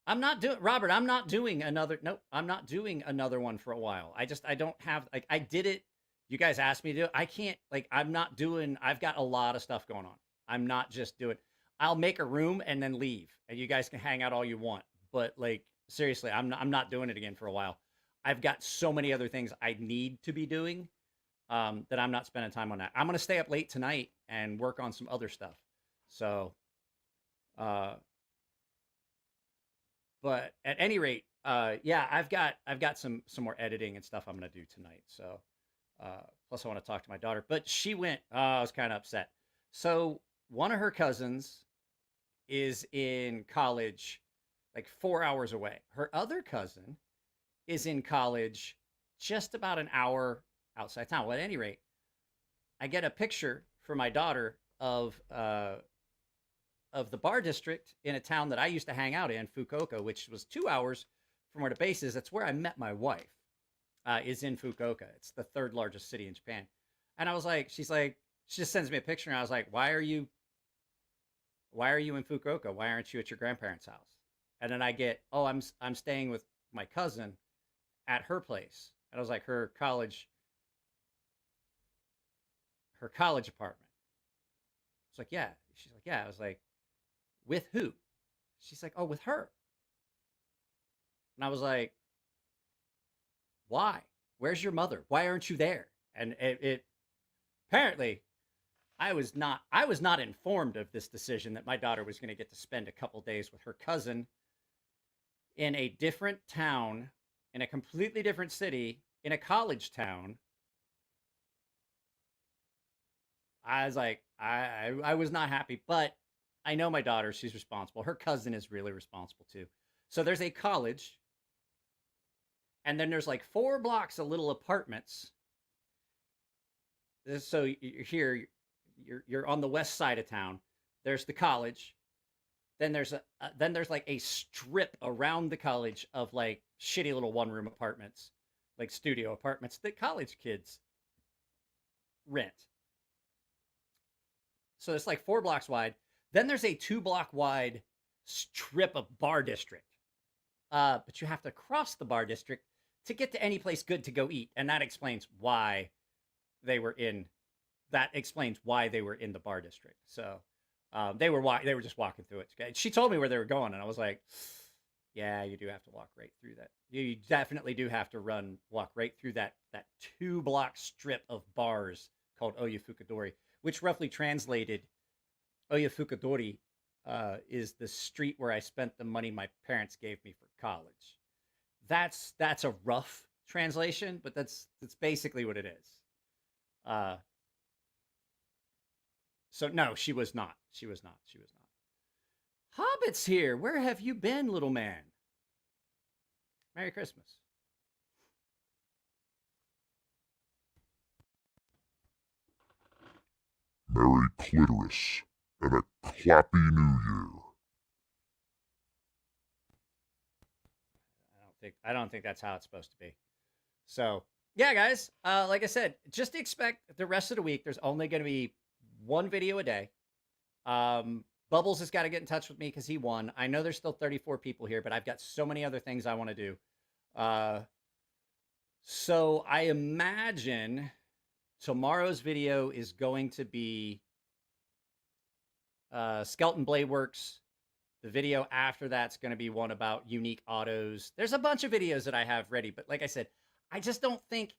I'm not doing another one for a while. I don't have, like, I did it. You guys asked me to do it. I can't, like, I've got a lot of stuff going on. I'm not just doing, I'll make a room and then leave and you guys can hang out all you want. But like, seriously, I'm not doing it again for a while. I've got so many other things I need to be doing. That I'm not spending time on that. I'm going to stay up late tonight and work on some other stuff. So, but at any rate, yeah, I've got some more editing and stuff I'm going to do tonight. So, plus I want to talk to my daughter, but she went, I was kind of upset. So one of her cousins is in college, like 4 hours away. Her other cousin is in college just about an hour outside town. Well, at any rate, I get a picture for my daughter of the bar district in a town that I used to hang out in, Fukuoka, which was 2 hours from where the base is. That's where I met my wife, is in Fukuoka. It's the 3rd largest city in Japan. And I was like, she just sends me a picture, and I was like, why are you in Fukuoka? Why aren't you at your grandparents' house? And then I get, oh, I'm staying with my cousin at her place. And I was like, her college apartment. It's like, yeah. She's like, yeah. I was like, with who? She's like, oh, with her. And I was like, why? Where's your mother? Why aren't you there? And it apparently I was not informed of this decision that my daughter was going to get to spend a couple days with her cousin in a different town, in a completely different city, in a college town. I was like, I was not happy, but I know my daughter, she's responsible. Her cousin is really responsible too. So there's a college, and then there's like 4 blocks of little apartments. So here, you're on the west side of town. There's the college. Then there's like a strip around the college of like shitty little 1-room apartments, like studio apartments that college kids rent. So it's like 4 blocks wide. Then there's a 2-block wide strip of bar district. But you have to cross the bar district to get to any place good to go eat. And that explains why they were in the bar district. So they were just walking through it. She told me where they were going, and I was like, yeah, you do have to walk right through that. You definitely do have to walk right through that 2-block strip of bars called Oyafukadori, which roughly translated, Oyafukadori is the street where I spent the money my parents gave me for college. That's a rough translation, but that's basically what it is. So no, she was not. Hobbit's here. Where have you been, little man? Merry Christmas. Merry Clitoris, and a clappy New Year. I don't think that's how it's supposed to be. So yeah, guys, like I said, just expect the rest of the week. There's only going to be one video a day. Bubbles has got to get in touch with me because he won. I know there's still 34 people here, but I've got so many other things I want to do. So I imagine tomorrow's video is going to be Skeleton Blade Works. The video after that's going to be one about unique autos. There's a bunch of videos that I have ready, but like I said, I don't think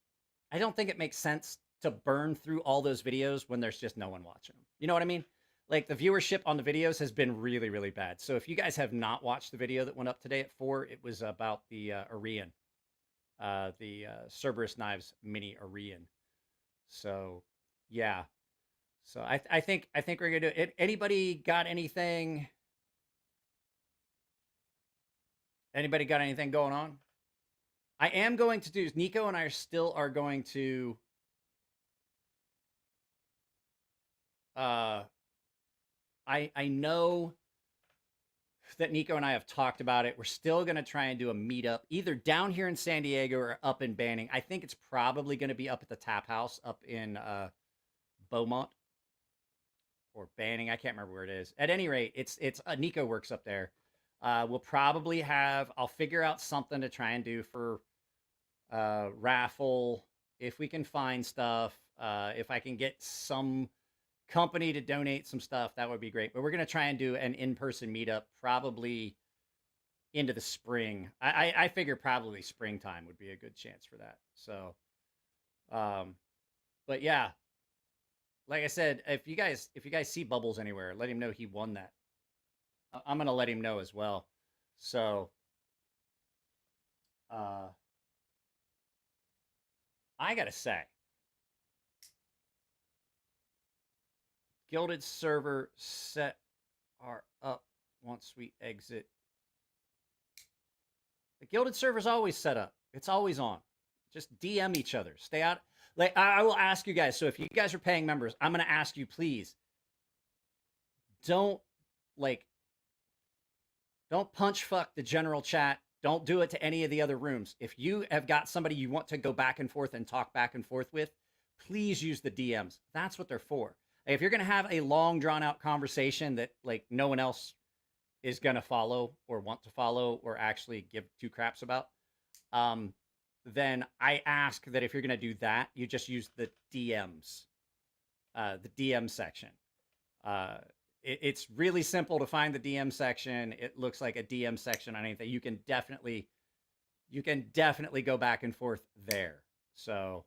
it makes sense to burn through all those videos when there's just no one watching them. You know what I mean? Like the viewership on the videos has been really, really bad. So if you guys have not watched the video that went up today at 4, it was about the Arian, the Cerberus Knives Mini Arian. So yeah. So I think we're gonna do it. Anybody got anything? Anybody got anything going on? I am going to do, Nico and I still are going to I know that Nico and I have talked about it. We're still going to try and do a meetup either down here in San Diego or up in Banning. I think it's probably going to be up at the Tap House up in Beaumont or Banning. I can't remember where it is. At any rate, it's Nico works up there. We'll probably have, I'll figure out something to try and do for raffle if we can find stuff. If I can get some company to donate some stuff, that would be great. But we're going to try and do an in-person meetup probably into the spring. I figure probably springtime would be a good chance for that. So, but yeah, like I said, if you guys see Bubbles anywhere, let him know he won that. I'm going to let him know as well. So, I got to say, Gilded server set are up once we exit. The Gilded server's always set up. It's always on. Just DM each other. Stay out. Like I will ask you guys. So if you guys are paying members, I'm going to ask you, please, don't punch fuck the general chat. Don't do it to any of the other rooms. If you have got somebody you want to go back and forth and talk back and forth with, please use the DMs. That's what they're for. If you're going to have a long, drawn-out conversation that like no one else is going to follow or want to follow or actually give two craps about, then I ask that if you're going to do that, you just use the DMs, the DM section. It's really simple to find the DM section. It looks like a DM section on anything. You can definitely go back and forth there. So,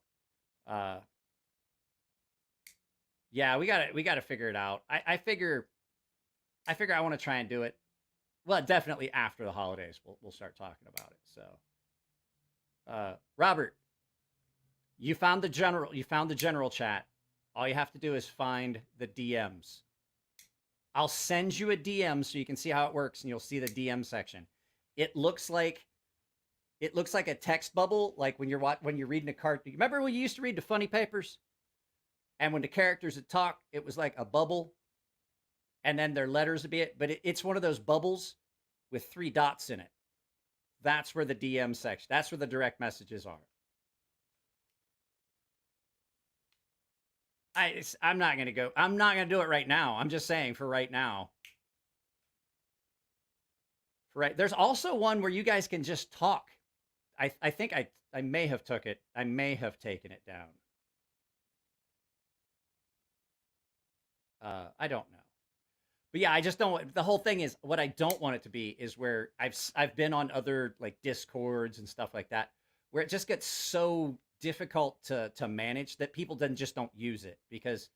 yeah, we got to figure it out. I figure I want to try and do it. Well, definitely after the holidays, we'll start talking about it. So, Robert, you found the general chat. All you have to do is find the DMs. I'll send you a DM so you can see how it works, and you'll see the DM section. It looks like a text bubble, like when you're reading a cartoon. Remember when you used to read the funny papers? And when the characters would talk, it was like a bubble, and then their letters would be it. But it's one of those bubbles with 3 dots in it. That's where the DM section. That's where the direct messages are. I'm not going to do it right now. I'm just saying for right now. There's also one where you guys can just talk. I think I may have took it. I may have taken it down. I don't know. But yeah, I just don't. The whole thing is what I don't want it to be is where I've been on other like Discords and stuff like that, where it just gets so difficult to manage that people then just don't use it because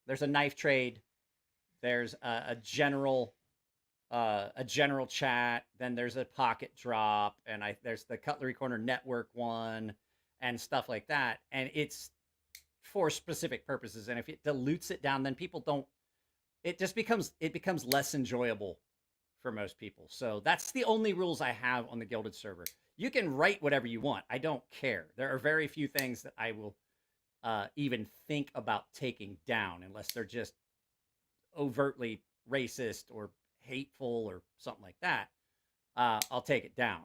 there's a knife trade, there's a general chat, then there's a pocket drop, and there's the Cutlery Corner Network one and stuff like that, and it's for specific purposes. And if it dilutes it down, then people don't. It becomes less enjoyable for most people. So that's the only rules I have on the Gilded server. You can write whatever you want. I don't care. There are very few things that I will even think about taking down unless they're just overtly racist or hateful or something like that. I'll take it down.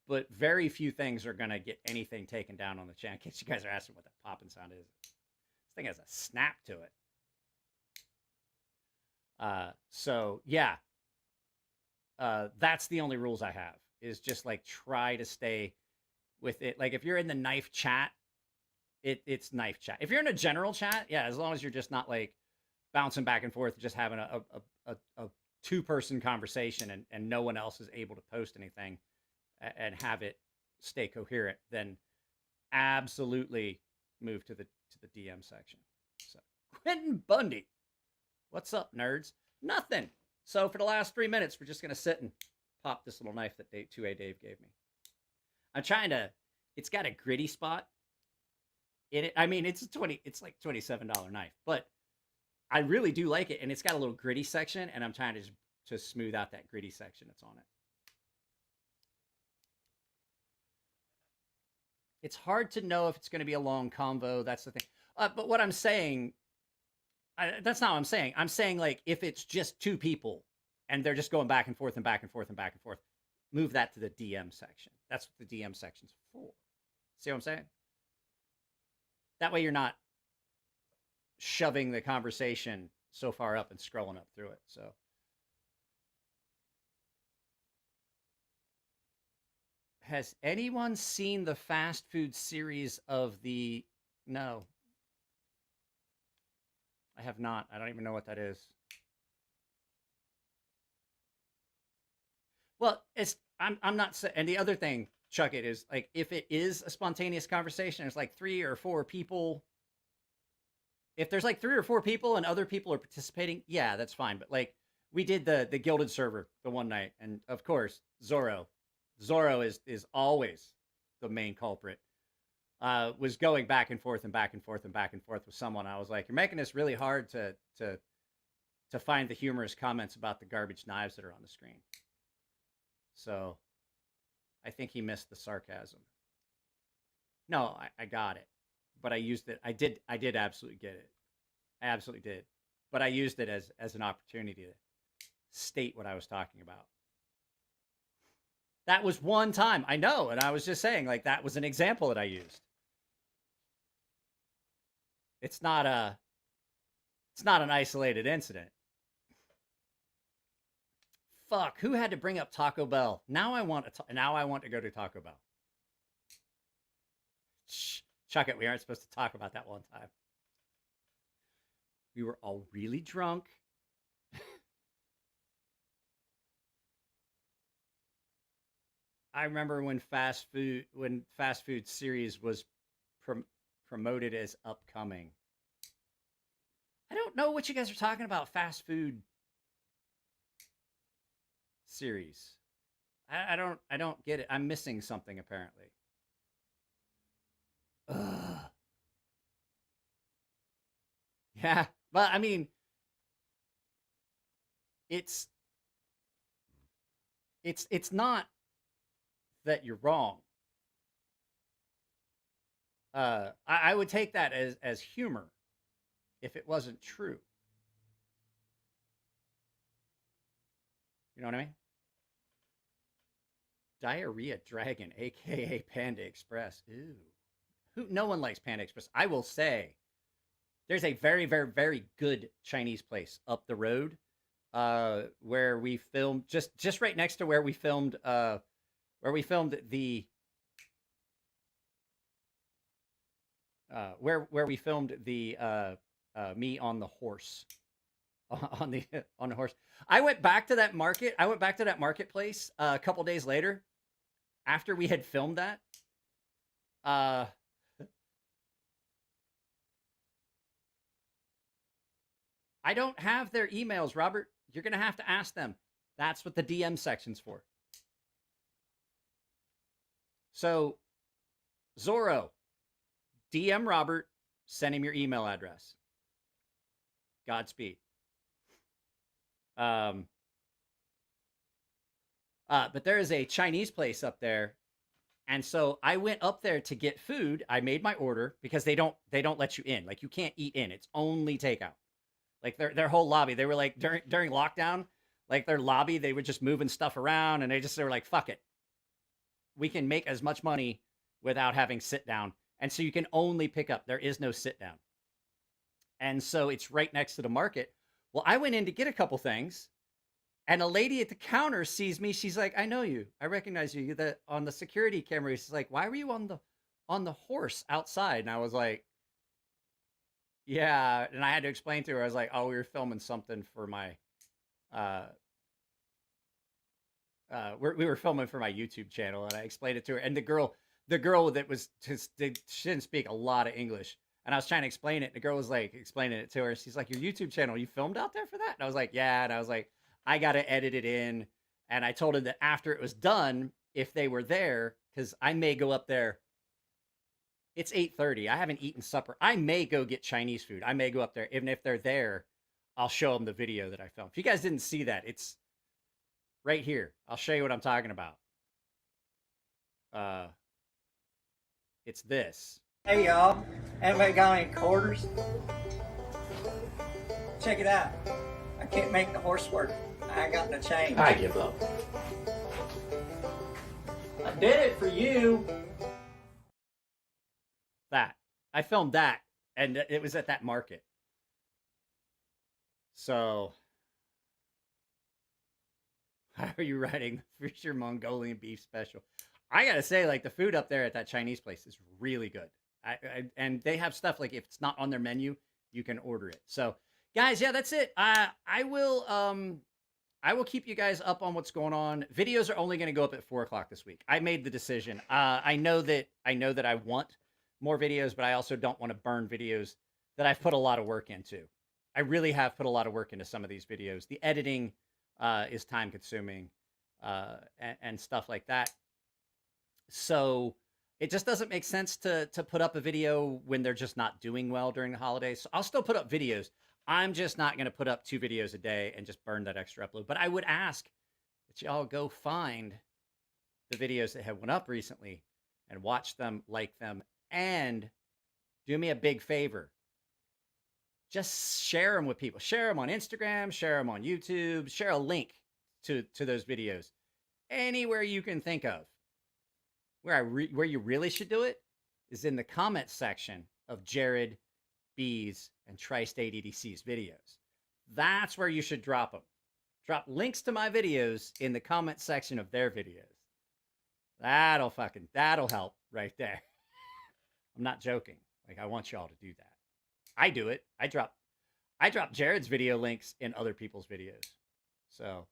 But very few things are going to get anything taken down on the channel. In case you guys are asking what that popping sound is. This thing has a snap to it. So, yeah. That's the only rules I have. Is just, like, try to stay with it. Like, if you're in the knife chat, it's knife chat. If you're in a general chat, yeah, as long as you're just not, like, bouncing back and forth, just having a two-person conversation and no one else is able to post anything and have it stay coherent, then absolutely move to the DM section. So, Quentin Bundy, what's up, nerds? Nothing. So for the last 3 minutes, we're just gonna sit and pop this little knife that 2A Dave gave me. I'm trying to. It's got a gritty spot in it. I mean, it's like $27 knife, but I really do like it, and it's got a little gritty section, and I'm trying to smooth out that gritty section that's on it. It's hard to know if it's going to be a long convo. That's the thing. But what I'm saying, that's not what I'm saying. I'm saying, like, if it's just two people and they're just going back and forth and back and forth and back and forth, move that to the DM section. That's what the DM section's for. See what I'm saying? That way you're not shoving the conversation so far up and scrolling up through it. So. Has anyone seen the fast food series of the... No. I have not. I don't even know what that is. Well, I'm not... And the other thing, Chuck, it is, like, if it is a spontaneous conversation, it's like 3 or 4 people. If there's like 3 or 4 people and other people are participating, yeah, that's fine. But, like, we did the Gilded Server the one night, and of course, Zorro is always the main culprit. Was going back and forth and back and forth and back and forth with someone. I was like, you're making this really hard to find the humorous comments about the garbage knives that are on the screen. So I think he missed the sarcasm. No, I got it. But I used it. I did absolutely get it. I absolutely did. But I used it as an opportunity to state what I was talking about. That was one time. I know. And I was just saying, like, that was an example that I used. It's not an isolated incident. Fuck, who had to bring up Taco Bell? Now I want to go to Taco Bell. Shh, chuck it. We aren't supposed to talk about that one time. We were all really drunk. I remember when fast food series was promoted as upcoming. I don't know what you guys are talking about. Fast food series. I don't get it. I'm missing something apparently. Ugh. Yeah, but I mean, it's not that you're wrong. I would take that as humor if it wasn't true. You know what I mean? Diarrhea Dragon, aka Panda Express. Ooh. No one likes Panda Express. I will say there's a very, very, very good Chinese place up the road where we filmed, just right next to where we filmed the where we filmed the me on the horse. On the horse. I went back to that marketplace a couple days later after we had filmed that. I don't have their emails, Robert. You're going to have to ask them. That's what the DM section's for. So, Zorro, DM Robert, send him your email address. Godspeed. But there is a Chinese place up there And so I went up there to get food. I made my order because they don't let you in. Like you can't eat in. It's only takeout. Like their whole lobby, they were like during lockdown, like their lobby, they were just moving stuff around and they were like, fuck it. We can make as much money without having sit down. And so you can only pick up. There is no sit down. And so it's right next to the market. Well, I went in to get a couple things. And a lady at the counter sees me. She's like, I know you. I recognize you. You're on the security camera. She's like, why were you on the horse outside? And I was like, yeah. And I had to explain to her. I was like, oh, we were filming something for my, we were filming for my YouTube channel. And I explained it to her. And the girl that was, she didn't speak a lot of English. And I was trying to explain it. And the girl was like explaining it to her. She's like, your YouTube channel, you filmed out there for that? And I was like, yeah. And I was like, I got to edit it in. And I told her that after it was done, if they were there, because I may go up there. It's 8:30. I haven't eaten supper. I may go get Chinese food. I may go up there. Even if they're there, I'll show them the video that I filmed. If you guys didn't see that, it's right here. I'll show you what I'm talking about. It's this. Hey y'all, anybody got any quarters? Check it out. I can't make the horse work. I got no change. I give up. I did it for you. That. I filmed that, and it was at that market. So, how are you writing the Fisher Mongolian beef special? I gotta say, like, the food up there at that Chinese place is really good. And they have stuff, like, if it's not on their menu, you can order it. So, guys, yeah, that's it. I will keep you guys up on what's going on. Videos are only going to go up at 4:00 this week. I made the decision. I know that I want more videos, but I also don't want to burn videos that I've put a lot of work into. I really have put a lot of work into some of these videos. The editing is time consuming and stuff like that. So it just doesn't make sense to put up a video when they're just not doing well during the holidays. So I'll still put up videos. I'm just not going to put up 2 videos a day and just burn that extra upload. But I would ask that y'all go find the videos that have went up recently and watch them, like them, and do me a big favor. Just share them with people. Share them on Instagram, share them on YouTube, share a link to those videos. Anywhere you can think of. Where you really should do it is in the comments section of Jared, B's, and Tri-State EDC's videos. That's where you should drop them. Drop links to my videos in the comment section of their videos. That'll help right there. I'm not joking. Like, I want y'all to do that. I do it. I drop Jared's video links in other people's videos. So,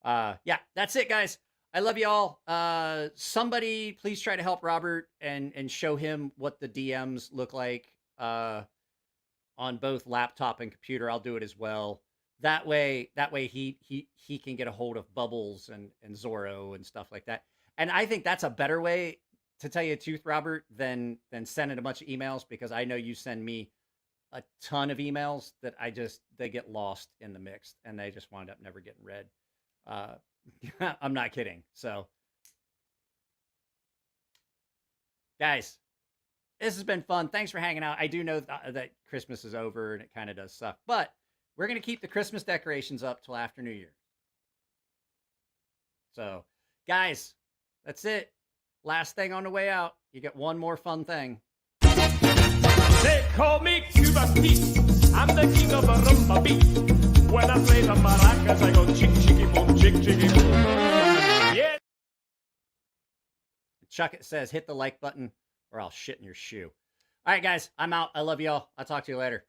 yeah, that's it, guys. I love y'all. Somebody please try to help Robert and show him what the DMs look like on both laptop and computer. I'll do it as well. That way he can get a hold of Bubbles and Zorro and stuff like that. And I think that's a better way, to tell you the truth, Robert, than sending a bunch of emails, because I know you send me a ton of emails that they get lost in the mix and they just wind up never getting read. I'm not kidding. So, guys, this has been fun. Thanks for hanging out. I do know that Christmas is over and it kind of does suck, but we're going to keep the Christmas decorations up till after New Year. So, guys, that's it. Last thing on the way out. You get one more fun thing. They call me Cuba Pete. I'm the king of the rumba beat. When I play the maracas, I go chick, chicky, boom, chick, chicky, boom. Yeah. Chuck it says, hit the like button or I'll shit in your shoe. All right, guys, I'm out. I love y'all. I'll talk to you later.